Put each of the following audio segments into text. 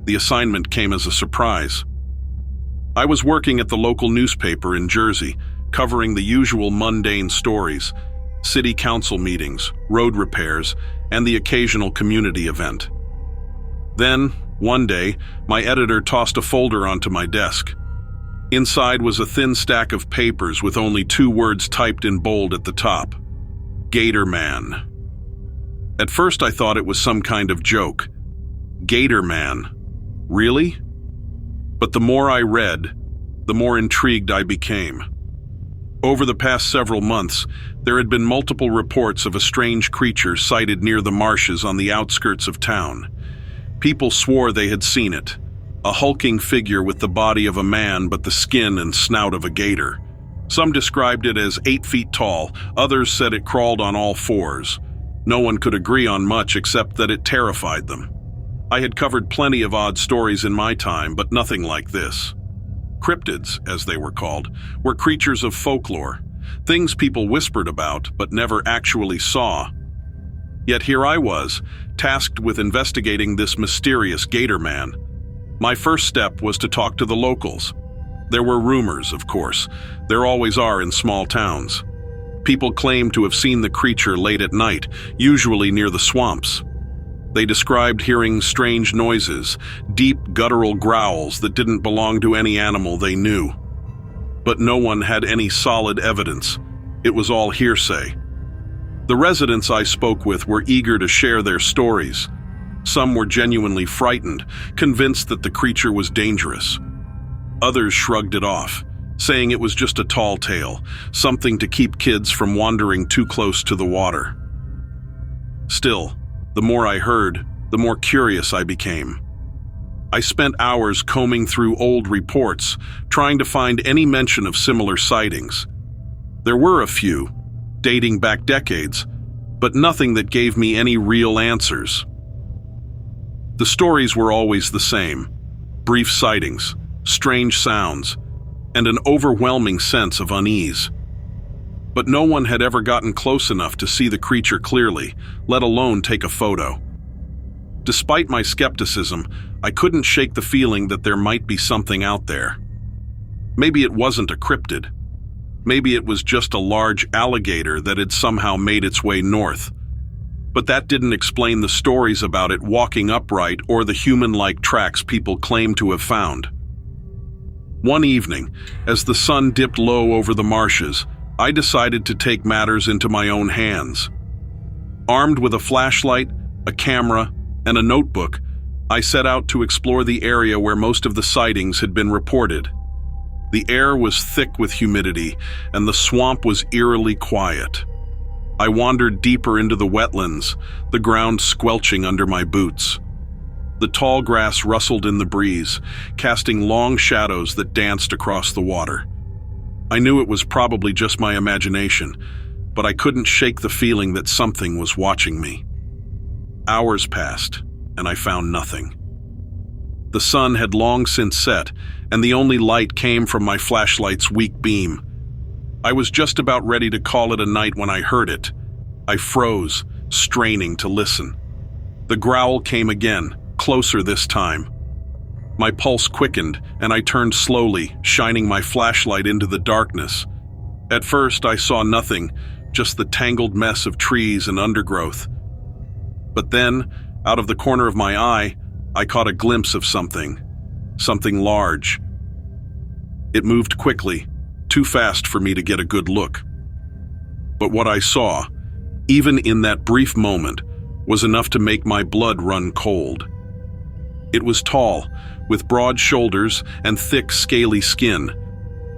The assignment came as a surprise. I was working at the local newspaper in Jersey, covering the usual mundane stories, city council meetings, road repairs, and the occasional community event. Then, one day, my editor tossed a folder onto my desk. Inside was a thin stack of papers with only 2 words typed in bold at the top: Gator Man. At first I thought it was some kind of joke. Gator Man? Really? But the more I read, the more intrigued I became. Over the past several months, there had been multiple reports of a strange creature sighted near the marshes on the outskirts of town. People swore they had seen it, a hulking figure with the body of a man but the skin and snout of a gator. Some described it as 8 feet tall, others said it crawled on all 4s. No one could agree on much except that it terrified them. I had covered plenty of odd stories in my time, but nothing like this. Cryptids, as they were called, were creatures of folklore, things people whispered about but never actually saw. Yet here I was, tasked with investigating this mysterious Gator Man. My first step was to talk to the locals. There were rumors, of course. There always are in small towns. People claimed to have seen the creature late at night, usually near the swamps. They described hearing strange noises, deep guttural growls that didn't belong to any animal they knew. But no one had any solid evidence. It was all hearsay. The residents I spoke with were eager to share their stories. Some were genuinely frightened, convinced that the creature was dangerous. Others shrugged it off, saying it was just a tall tale, something to keep kids from wandering too close to the water. Still, the more I heard, the more curious I became. I spent hours combing through old reports, trying to find any mention of similar sightings. There were a few, dating back decades, but nothing that gave me any real answers. The stories were always the same: brief sightings, strange sounds, and an overwhelming sense of unease. But no one had ever gotten close enough to see the creature clearly, let alone take a photo. Despite my skepticism, I couldn't shake the feeling that there might be something out there. Maybe it wasn't a cryptid. Maybe it was just a large alligator that had somehow made its way north. But that didn't explain the stories about it walking upright or the human-like tracks people claim to have found. One evening, as the sun dipped low over the marshes, I decided to take matters into my own hands. Armed with a flashlight, a camera, and a notebook, I set out to explore the area where most of the sightings had been reported. The air was thick with humidity, and the swamp was eerily quiet. I wandered deeper into the wetlands, the ground squelching under my boots. The tall grass rustled in the breeze, casting long shadows that danced across the water. I knew it was probably just my imagination, but I couldn't shake the feeling that something was watching me. Hours passed, and I found nothing. The sun had long since set, and the only light came from my flashlight's weak beam. I was just about ready to call it a night when I heard it. I froze, straining to listen. The growl came again, closer this time. My pulse quickened, and I turned slowly, shining my flashlight into the darkness. At first, I saw nothing, just the tangled mess of trees and undergrowth. But then, out of the corner of my eye, I caught a glimpse of something large. It moved quickly, too fast for me to get a good look. But what I saw, even in that brief moment, was enough to make my blood run cold. It was tall, with broad shoulders and thick, scaly skin.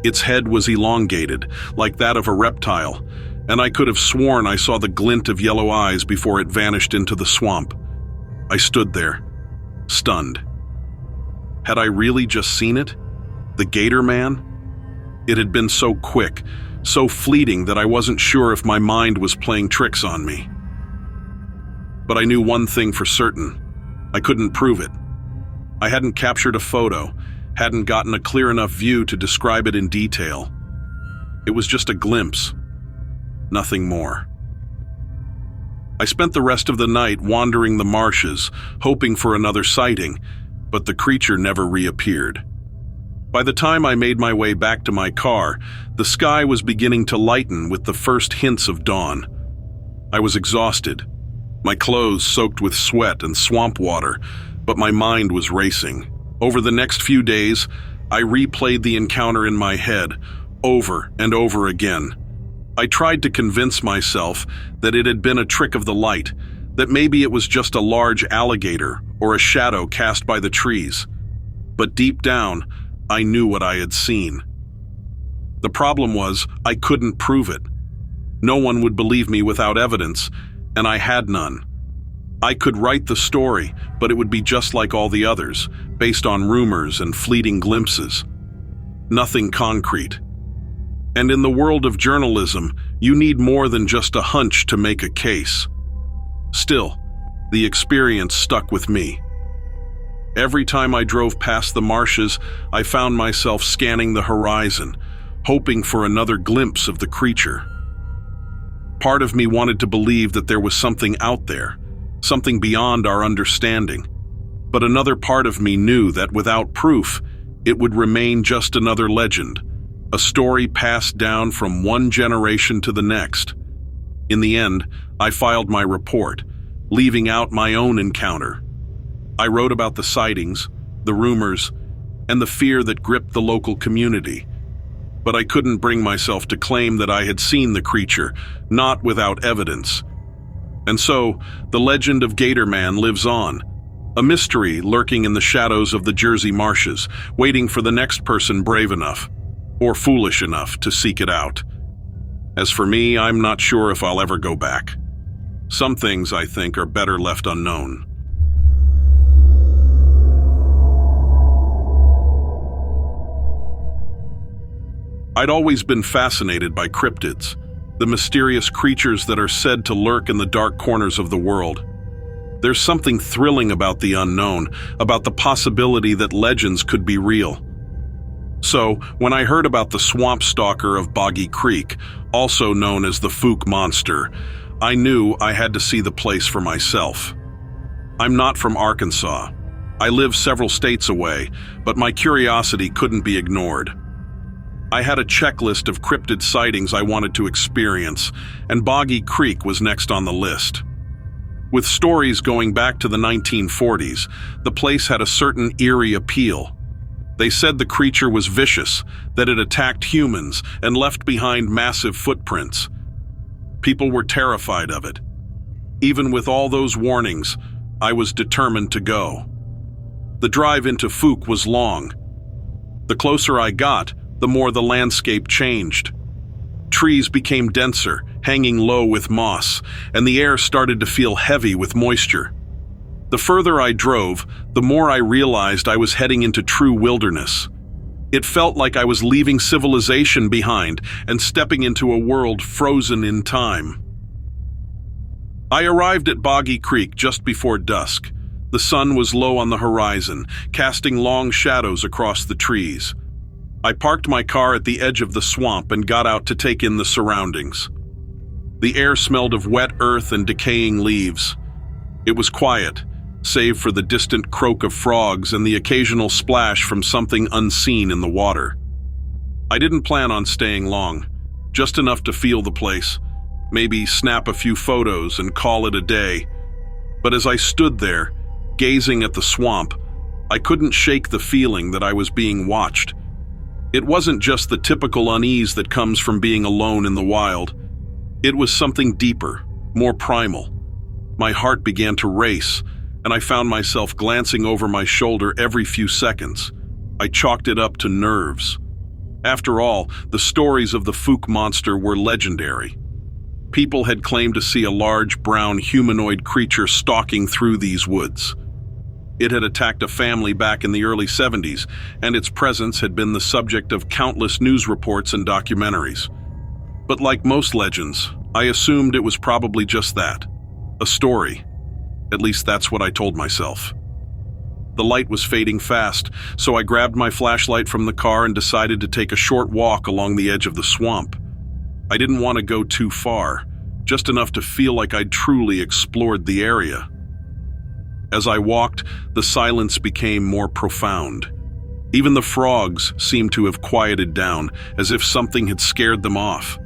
Its head was elongated, like that of a reptile, and I could have sworn I saw the glint of yellow eyes before it vanished into the swamp. I stood there, stunned. Had I really just seen it? The Gator Man? It had been so quick, so fleeting that I wasn't sure if my mind was playing tricks on me. But I knew one thing for certain: I couldn't prove it. I hadn't captured a photo, hadn't gotten a clear enough view to describe it in detail. It was just a glimpse, nothing more. I spent the rest of the night wandering the marshes, hoping for another sighting, but the creature never reappeared. By the time I made my way back to my car, the sky was beginning to lighten with the first hints of dawn. I was exhausted, my clothes soaked with sweat and swamp water, but my mind was racing. Over the next few days, I replayed the encounter in my head, over and over again. I tried to convince myself that it had been a trick of the light, that maybe it was just a large alligator or a shadow cast by the trees. But deep down, I knew what I had seen. The problem was, I couldn't prove it. No one would believe me without evidence, and I had none. I could write the story, but it would be just like all the others, based on rumors and fleeting glimpses. Nothing concrete. And in the world of journalism, you need more than just a hunch to make a case. Still, the experience stuck with me. Every time I drove past the marshes, I found myself scanning the horizon, hoping for another glimpse of the creature. Part of me wanted to believe that there was something out there, something beyond our understanding. But another part of me knew that without proof, it would remain just another legend, a story passed down from one generation to the next. In the end, I filed my report, leaving out my own encounter. I wrote about the sightings, the rumors, and the fear that gripped the local community. But I couldn't bring myself to claim that I had seen the creature, not without evidence. And so, the legend of Gator Man lives on, a mystery lurking in the shadows of the Jersey marshes, waiting for the next person brave enough, or foolish enough, to seek it out. As for me, I'm not sure if I'll ever go back. Some things, I think, are better left unknown. I'd always been fascinated by cryptids, the mysterious creatures that are said to lurk in the dark corners of the world. There's something thrilling about the unknown, about the possibility that legends could be real. So, when I heard about the swamp stalker of Boggy Creek, also known as the Fook Monster, I knew I had to see the place for myself. I'm not from Arkansas. I live several states away, but my curiosity couldn't be ignored. I had a checklist of cryptid sightings I wanted to experience, and Boggy Creek was next on the list. With stories going back to the 1940s, the place had a certain eerie appeal. They said the creature was vicious, that it attacked humans and left behind massive footprints. People were terrified of it. Even with all those warnings, I was determined to go. The drive into Fook was long. The closer I got, the more the landscape changed. Trees became denser, hanging low with moss, and the air started to feel heavy with moisture. The further I drove, the more I realized I was heading into true wilderness. It felt like I was leaving civilization behind and stepping into a world frozen in time. I arrived at Boggy Creek just before dusk. The sun was low on the horizon, casting long shadows across the trees. I parked my car at the edge of the swamp and got out to take in the surroundings. The air smelled of wet earth and decaying leaves. It was quiet, save for the distant croak of frogs and the occasional splash from something unseen in the water. I didn't plan on staying long, just enough to feel the place, maybe snap a few photos and call it a day. But as I stood there, gazing at the swamp, I couldn't shake the feeling that I was being watched. It wasn't just the typical unease that comes from being alone in the wild. It was something deeper, more primal. My heart began to race, and I found myself glancing over my shoulder every few seconds. I chalked it up to nerves. After all, the stories of the Fook monster were legendary. People had claimed to see a large brown humanoid creature stalking through these woods. It had attacked a family back in the early 70s, and its presence had been the subject of countless news reports and documentaries. But like most legends, I assumed it was probably just that, a story. At least that's what I told myself. The light was fading fast, so I grabbed my flashlight from the car and decided to take a short walk along the edge of the swamp. I didn't want to go too far, just enough to feel like I'd truly explored the area. As I walked, the silence became more profound. Even the frogs seemed to have quieted down, as if something had scared them off.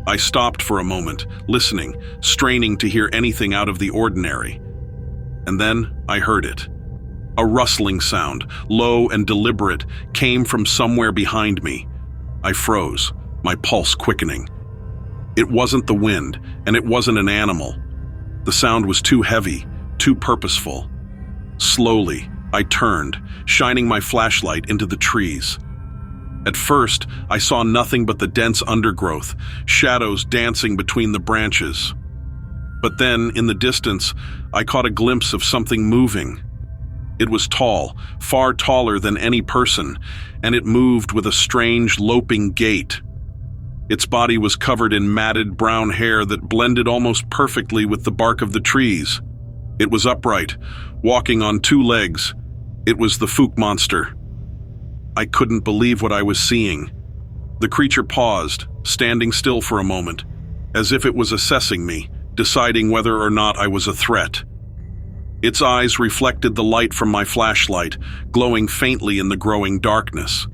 I stopped for a moment, listening, straining to hear anything out of the ordinary. And then I heard it. A rustling sound, low and deliberate, came from somewhere behind me. I froze, my pulse quickening. It wasn't the wind, and it wasn't an animal. The sound was too heavy, too purposeful. Slowly, I turned, shining my flashlight into the trees. At first, I saw nothing but the dense undergrowth, shadows dancing between the branches. But then, in the distance, I caught a glimpse of something moving. It was tall, far taller than any person, and it moved with a strange, loping gait. Its body was covered in matted brown hair that blended almost perfectly with the bark of the trees. It was upright, walking on two legs. It was the Fook monster. I couldn't believe what I was seeing. The creature paused, standing still for a moment, as if it was assessing me, deciding whether or not I was a threat. Its eyes reflected the light from my flashlight, glowing faintly in the growing darkness.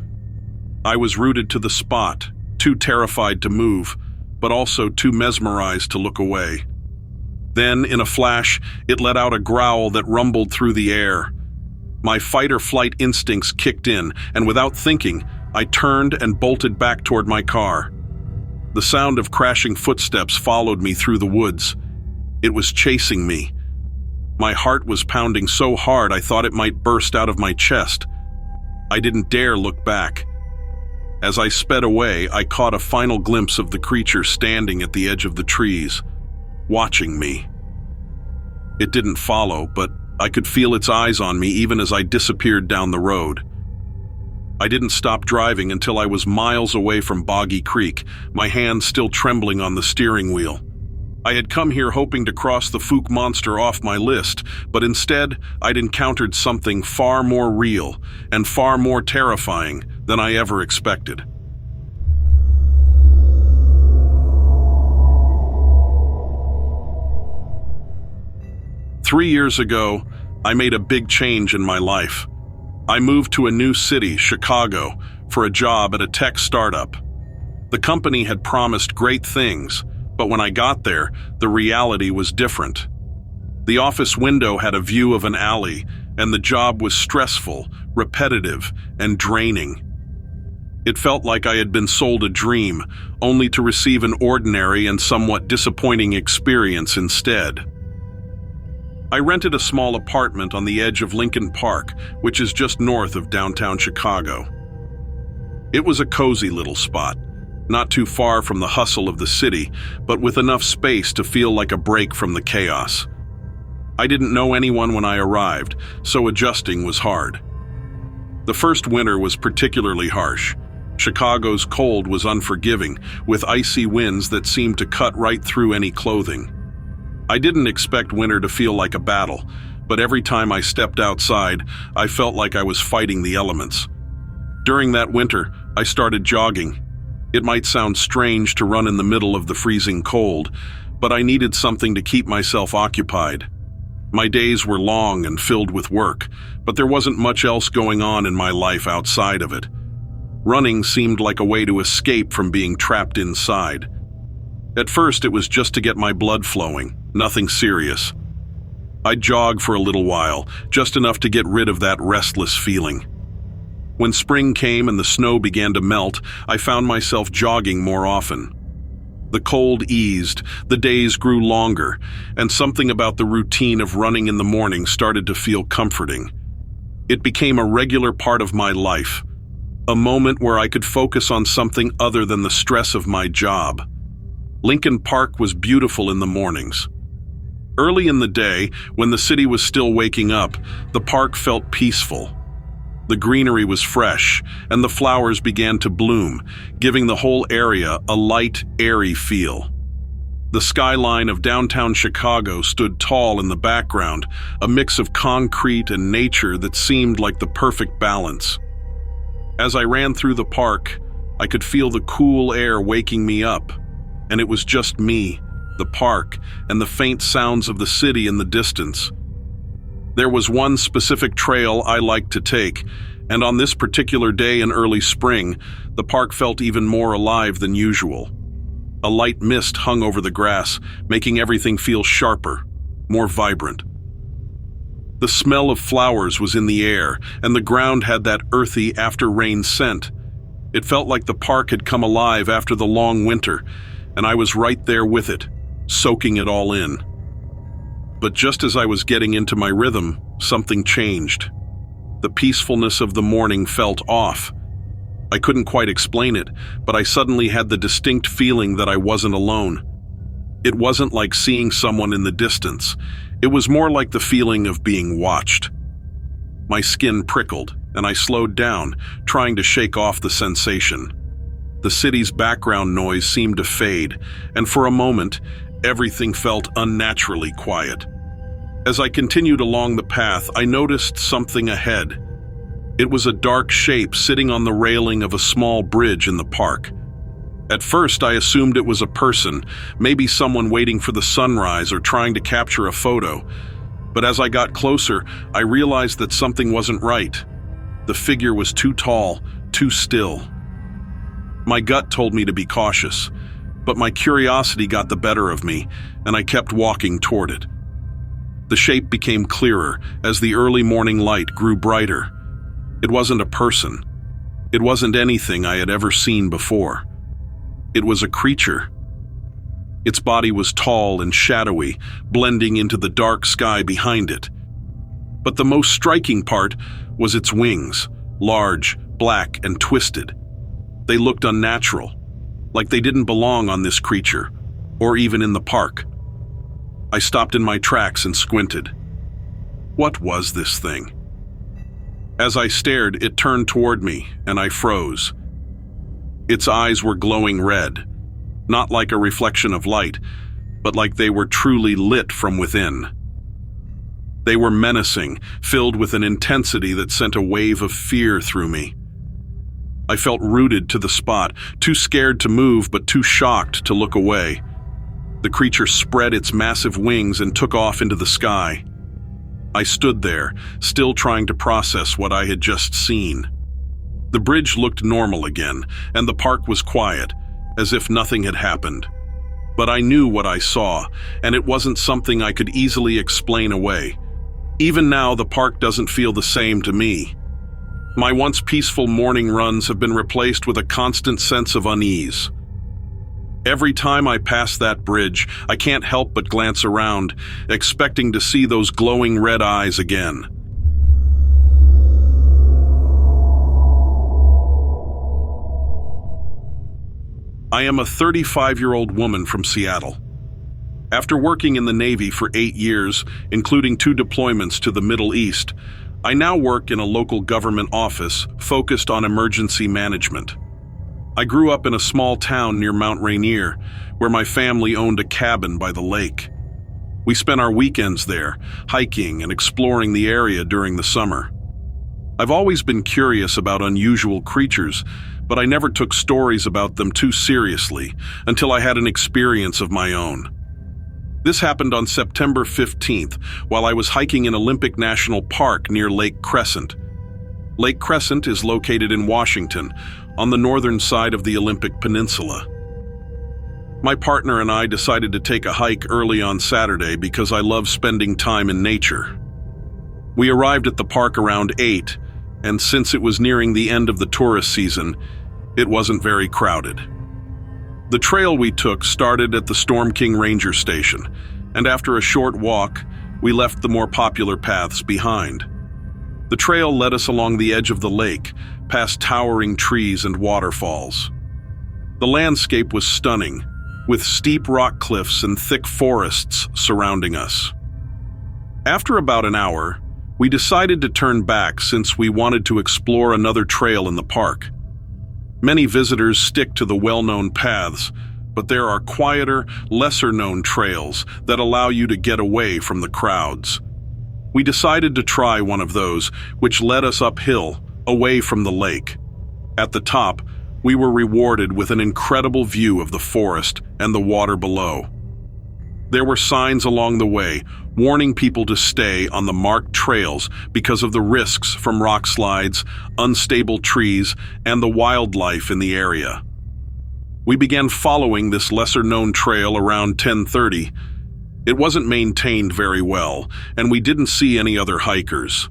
I was rooted to the spot, too terrified to move, but also too mesmerized to look away. Then, in a flash, it let out a growl that rumbled through the air. My fight-or-flight instincts kicked in, and without thinking, I turned and bolted back toward my car. The sound of crashing footsteps followed me through the woods. It was chasing me. My heart was pounding so hard I thought it might burst out of my chest. I didn't dare look back. As I sped away, I caught a final glimpse of the creature standing at the edge of the trees, watching me. It didn't follow, but I could feel its eyes on me even as I disappeared down the road. I didn't stop driving until I was miles away from Boggy Creek, my hands still trembling on the steering wheel. I had come here hoping to cross the Fook monster off my list, but instead I'd encountered something far more real and far more terrifying than I ever expected. Three years ago, I made a big change in my life. I moved to a new city, Chicago, for a job at a tech startup. The company had promised great things, but when I got there, the reality was different. The office window had a view of an alley, and the job was stressful, repetitive, and draining. It felt like I had been sold a dream, only to receive an ordinary and somewhat disappointing experience instead. I rented a small apartment on the edge of Lincoln Park, which is just north of downtown Chicago. It was a cozy little spot, not too far from the hustle of the city, but with enough space to feel like a break from the chaos. I didn't know anyone when I arrived, so adjusting was hard. The first winter was particularly harsh. Chicago's cold was unforgiving, with icy winds that seemed to cut right through any clothing. I didn't expect winter to feel like a battle, but every time I stepped outside, I felt like I was fighting the elements. During that winter, I started jogging. It might sound strange to run in the middle of the freezing cold, but I needed something to keep myself occupied. My days were long and filled with work, but there wasn't much else going on in my life outside of it. Running seemed like a way to escape from being trapped inside. At first, it was just to get my blood flowing, nothing serious. I'd jog for a little while, just enough to get rid of that restless feeling. When spring came and the snow began to melt, I found myself jogging more often. The cold eased, the days grew longer, and something about the routine of running in the morning started to feel comforting. It became a regular part of my life, a moment where I could focus on something other than the stress of my job. Lincoln Park was beautiful in the mornings. Early in the day, when the city was still waking up, the park felt peaceful. The greenery was fresh, and the flowers began to bloom, giving the whole area a light, airy feel. The skyline of downtown Chicago stood tall in the background, a mix of concrete and nature that seemed like the perfect balance. As I ran through the park, I could feel the cool air waking me up, and it was just me, the park, and the faint sounds of the city in the distance. There was one specific trail I liked to take, and on this particular day in early spring, the park felt even more alive than usual. A light mist hung over the grass, making everything feel sharper, more vibrant. The smell of flowers was in the air, and the ground had that earthy after-rain scent. It felt like the park had come alive after the long winter, and I was right there with it, soaking it all in. But just as I was getting into my rhythm, something changed. The peacefulness of the morning felt off. I couldn't quite explain it, but I suddenly had the distinct feeling that I wasn't alone. It wasn't like seeing someone in the distance. It was more like the feeling of being watched. My skin prickled, and I slowed down, trying to shake off the sensation. The city's background noise seemed to fade, and for a moment, everything felt unnaturally quiet. As I continued along the path, I noticed something ahead. It was a dark shape sitting on the railing of a small bridge in the park. At first, I assumed it was a person, maybe someone waiting for the sunrise or trying to capture a photo. But as I got closer, I realized that something wasn't right. The figure was too tall, too still. My gut told me to be cautious, but my curiosity got the better of me, and I kept walking toward it. The shape became clearer as the early morning light grew brighter. It wasn't a person. It wasn't anything I had ever seen before. It was a creature. Its body was tall and shadowy, blending into the dark sky behind it. But the most striking part was its wings, large, black, and twisted. They looked unnatural, like they didn't belong on this creature, or even in the park. I stopped in my tracks and squinted. What was this thing? As I stared, it turned toward me, and I froze. Its eyes were glowing red, not like a reflection of light, but like they were truly lit from within. They were menacing, filled with an intensity that sent a wave of fear through me. I felt rooted to the spot, too scared to move but too shocked to look away. The creature spread its massive wings and took off into the sky. I stood there, still trying to process what I had just seen. The bridge looked normal again, and the park was quiet, as if nothing had happened. But I knew what I saw, and it wasn't something I could easily explain away. Even now, the park doesn't feel the same to me. My once peaceful morning runs have been replaced with a constant sense of unease. Every time I pass that bridge, I can't help but glance around, expecting to see those glowing red eyes again. I am a 35-year-old woman from Seattle. After working in the Navy for 8 years, including 2 deployments to the Middle East, I now work in a local government office focused on emergency management. I grew up in a small town near Mount Rainier, where my family owned a cabin by the lake. We spent our weekends there, hiking and exploring the area during the summer. I've always been curious about unusual creatures, but I never took stories about them too seriously until I had an experience of my own. This happened on September 15th, while I was hiking in Olympic National Park near Lake Crescent. Lake Crescent is located in Washington, on the northern side of the Olympic Peninsula. My partner and I decided to take a hike early on Saturday because I love spending time in nature. We arrived at the park around 8, and since it was nearing the end of the tourist season, it wasn't very crowded. The trail we took started at the Storm King Ranger Station, and after a short walk, we left the more popular paths behind. The trail led us along the edge of the lake, past towering trees and waterfalls. The landscape was stunning, with steep rock cliffs and thick forests surrounding us. After about an hour, we decided to turn back since we wanted to explore another trail in the park. Many visitors stick to the well-known paths, but there are quieter, lesser-known trails that allow you to get away from the crowds. We decided to try one of those, which led us uphill, away from the lake. At the top, we were rewarded with an incredible view of the forest and the water below. There were signs along the way, warning people to stay on the marked trails because of the risks from rock slides, unstable trees, and the wildlife in the area. We began following this lesser-known trail around 10:30. It wasn't maintained very well, and we didn't see any other hikers.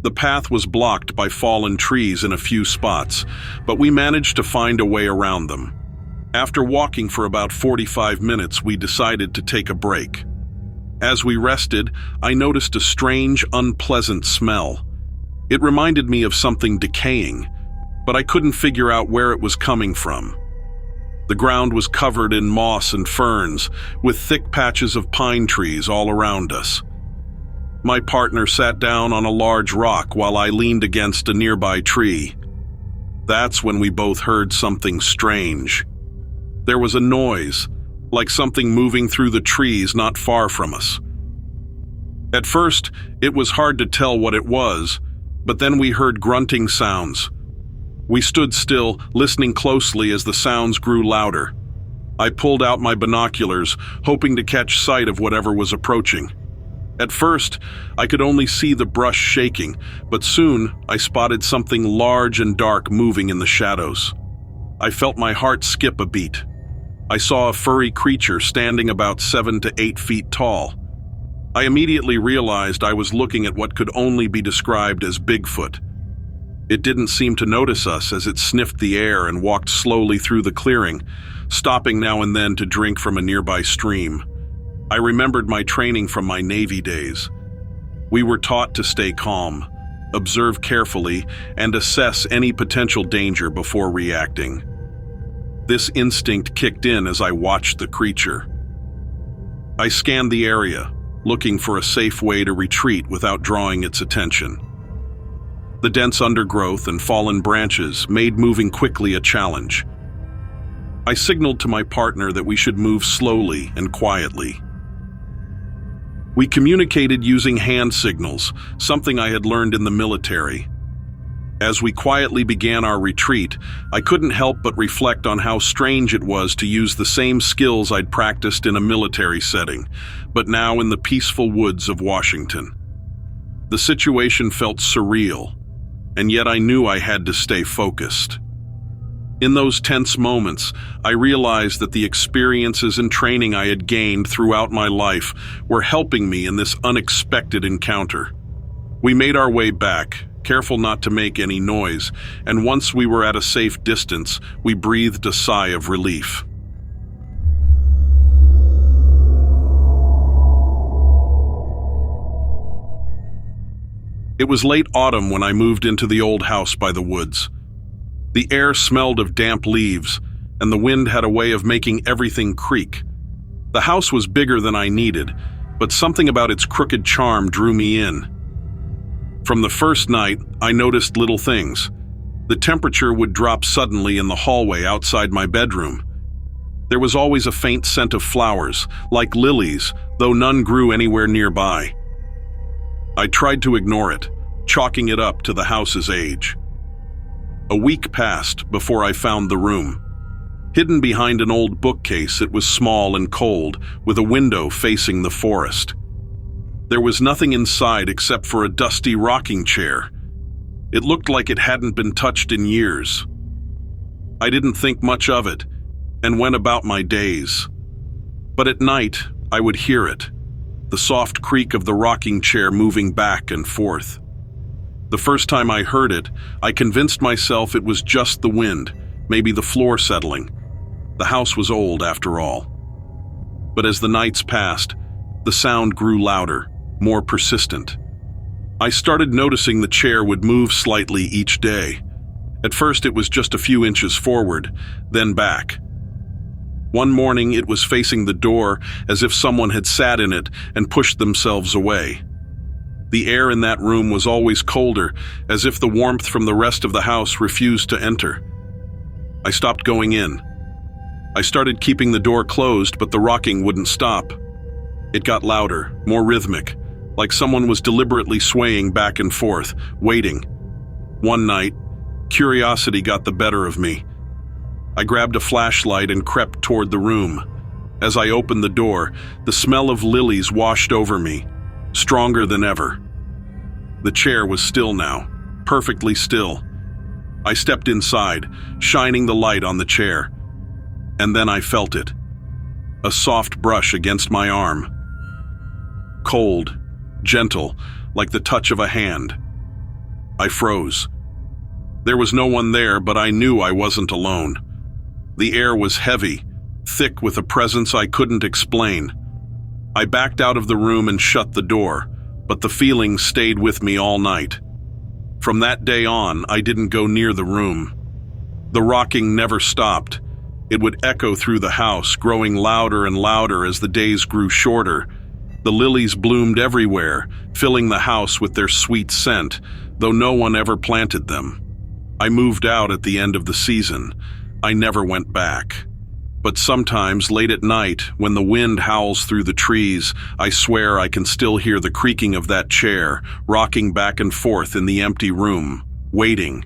The path was blocked by fallen trees in a few spots, but we managed to find a way around them. After walking for about 45 minutes, we decided to take a break. As we rested, I noticed a strange, unpleasant smell. It reminded me of something decaying, but I couldn't figure out where it was coming from. The ground was covered in moss and ferns, with thick patches of pine trees all around us. My partner sat down on a large rock while I leaned against a nearby tree. That's when we both heard something strange. There was a noise, like something moving through the trees not far from us. At first, it was hard to tell what it was, but then we heard grunting sounds. We stood still, listening closely as the sounds grew louder. I pulled out my binoculars, hoping to catch sight of whatever was approaching. At first, I could only see the brush shaking, but soon I spotted something large and dark moving in the shadows. I felt my heart skip a beat. I saw a furry creature standing about 7 to 8 feet tall. I immediately realized I was looking at what could only be described as Bigfoot. It didn't seem to notice us as it sniffed the air and walked slowly through the clearing, stopping now and then to drink from a nearby stream. I remembered my training from my Navy days. We were taught to stay calm, observe carefully, and assess any potential danger before reacting. This instinct kicked in as I watched the creature. I scanned the area, looking for a safe way to retreat without drawing its attention. The dense undergrowth and fallen branches made moving quickly a challenge. I signaled to my partner that we should move slowly and quietly. We communicated using hand signals, something I had learned in the military. As we quietly began our retreat, I couldn't help but reflect on how strange it was to use the same skills I'd practiced in a military setting, but now in the peaceful woods of Washington. The situation felt surreal, and yet I knew I had to stay focused. In those tense moments, I realized that the experiences and training I had gained throughout my life were helping me in this unexpected encounter. We made our way back, careful not to make any noise, and once we were at a safe distance, we breathed a sigh of relief. It was late autumn when I moved into the old house by the woods. The air smelled of damp leaves, and the wind had a way of making everything creak. The house was bigger than I needed, but something about its crooked charm drew me in. From the first night, I noticed little things. The temperature would drop suddenly in the hallway outside my bedroom. There was always a faint scent of flowers, like lilies, though none grew anywhere nearby. I tried to ignore it, chalking it up to the house's age. A week passed before I found the room. Hidden behind an old bookcase, it was small and cold, with a window facing the forest. There was nothing inside except for a dusty rocking chair. It looked like it hadn't been touched in years. I didn't think much of it and went about my days. But at night, I would hear it, the soft creak of the rocking chair moving back and forth. The first time I heard it, I convinced myself it was just the wind, maybe the floor settling. The house was old after all. But as the nights passed, the sound grew louder, more persistent. I started noticing the chair would move slightly each day. At first it was just a few inches forward, then back. One morning it was facing the door as if someone had sat in it and pushed themselves away. The air in that room was always colder, as if the warmth from the rest of the house refused to enter. I stopped going in. I started keeping the door closed, but the rocking wouldn't stop. It got louder, more rhythmic, like someone was deliberately swaying back and forth, waiting. One night, curiosity got the better of me. I grabbed a flashlight and crept toward the room. As I opened the door, the smell of lilies washed over me, stronger than ever. The chair was still now, perfectly still. I stepped inside, shining the light on the chair. And then I felt it. A soft brush against my arm. Cold, gentle, like the touch of a hand. I froze. There was no one there, but I knew I wasn't alone. The air was heavy, thick with a presence I couldn't explain. I backed out of the room and shut the door, but the feeling stayed with me all night. From that day on, I didn't go near the room. The rocking never stopped. It would echo through the house, growing louder and louder as the days grew shorter. The lilies bloomed everywhere, filling the house with their sweet scent, though no one ever planted them. I moved out at the end of the season. I never went back. But sometimes, late at night, when the wind howls through the trees, I swear I can still hear the creaking of that chair, rocking back and forth in the empty room, waiting,